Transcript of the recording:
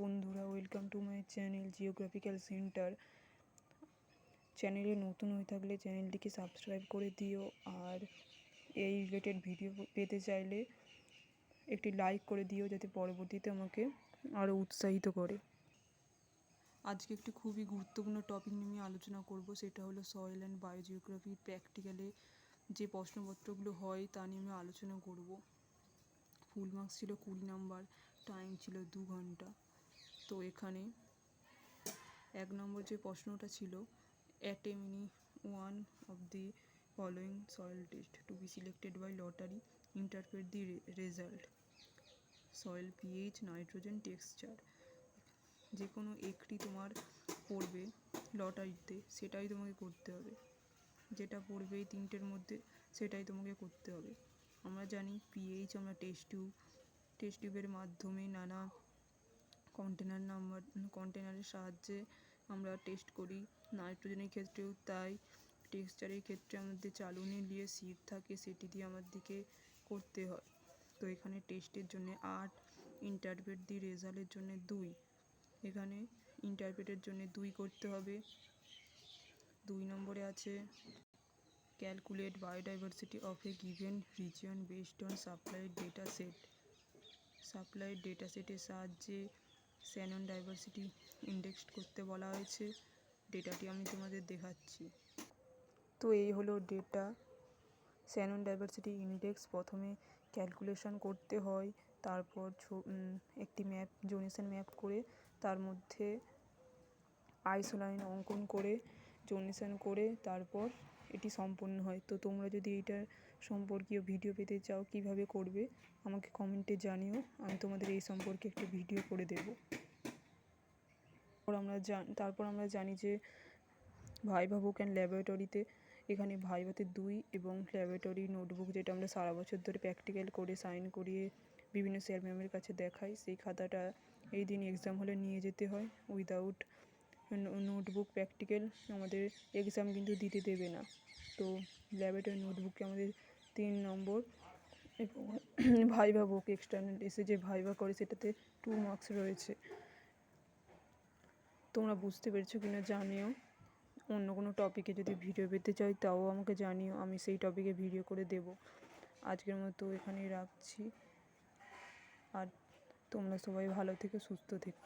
বন্ধুরা, welcome to my channel geographical centre. চ্যানেলে নতুন হয়ে থাকলে চ্যানেলটিকে সাবস্ক্রাইব করে দিও, আর এই রিলেটেড ভিডিও পেতে চাইলে একটি লাইক করে দিও, যাতে পরবর্তীতে আমাকে আরও উৎসাহিত করে। আজকে একটি খুবই গুরুত্বপূর্ণ টপিক নিয়ে আলোচনা করব, সেটা হলো সয়েল অ্যান্ড বায়োজিওগ্রাফি। প্র্যাকটিক্যালে যে প্রশ্নপত্রগুলো হয় তা নিয়ে আমি আলোচনা করব। ফুল মার্কস ছিল 20 নাম্বার, টাইম ছিল 2 ঘন্টা। তো এখানে 1 নম্বর যে প্রশ্নটা ছিল, attempt any one of the following soil test to be selected by lottery, interpret the result. Soil pH, nitrogen, texture. যে কোনো একটি তোমার পড়বে লটারিতে, সেটাই তোমাকে করতে হবে। যেটা পড়বে এই তিনটের মধ্যে সেটাই তোমাকে করতে হবে। আমরা জানি পিএইচ আমরা টেস্ট টিউবের মাধ্যমে নানা কন্টেনারের সাহায্যে আমরা টেস্ট করি। নাইট্রোজেনের ক্ষেত্রেও তাই। টেক্সচারের ক্ষেত্রে আমাদের চালুনি দিয়ে সিট থাকে, সেটি দিয়ে আমাদেরকে করতে হয়। তো এখানে টেস্টের জন্য 8, ইন্টারপ্রেট দি রেজাল্টের জন্য 2। এখানে ইন্টারপ্রেটের জন্য 2 করতে হবে। 2 নম্বরে আছে calculate biodiversity of a given region based on supplied data set. Supplied data সেটের সাহায্যে শ্যানন ডাইভার্সিটি ইন্ডেক্স করতে বলা হয়েছে। ডেটাটি আমি তোমাদের দেখাচ্ছি। তো এই হলো ডেটা, শ্যানন ডাইভার্সিটি ইন্ডেক্স। প্রথমে ক্যালকুলেশন করতে হয়, তারপর একটি ম্যাপ, জোনেশন ম্যাপ করে তার মধ্যে আইসোলাইন অঙ্কন করে জোনেশন করে তারপর এটি সম্পন্ন হয়। তো তোমরা যদি এইটার সম্পর্কীয় ভিডিও পেতে চাও, কিভাবে করবে আমাকে কমেন্টে জানিও, আমি তোমাদের এই সম্পর্কে একটি ভিডিও করে দেব। তারপর আমরা জানি যে ভাইভা বুক অ্যান্ড ল্যাবরেটরিতে, এখানে ভাইভাতে 2 এবং ল্যাবরেটরি নোটবুক, যেটা আমরা সারা বছর ধরে প্র্যাকটিক্যাল করে সাইন করিয়ে বিভিন্ন স্যার ম্যামের কাছে দেখাই, সেই খাতাটা এই দিন এক্সাম হলে নিয়ে যেতে হয়। উইদাউট নোটবুক প্র্যাকটিক্যাল আমাদের এক্সাম কিন্তু দিতে দেবে না। তো ল্যাবরেটরি নোটবুকে আমাদের 3 নম্বর, এবং ভাইভা বুক এক্সটার্নাল এসে যে ভাইভা করে সেটাতে 2 মার্কস রয়েছে। তোমরা বুঝতে পেরেছো কিনা জানিও। অন্য কোনো টপিকে যদি ভিডিও পেতে চাই তাও আমাকে জানিও, আমি সেই টপিকে ভিডিও করে দেব। আজকের মতো এখানেই রাখছি, আর তোমরা সবাই ভালো থেকো, সুস্থ থেকো।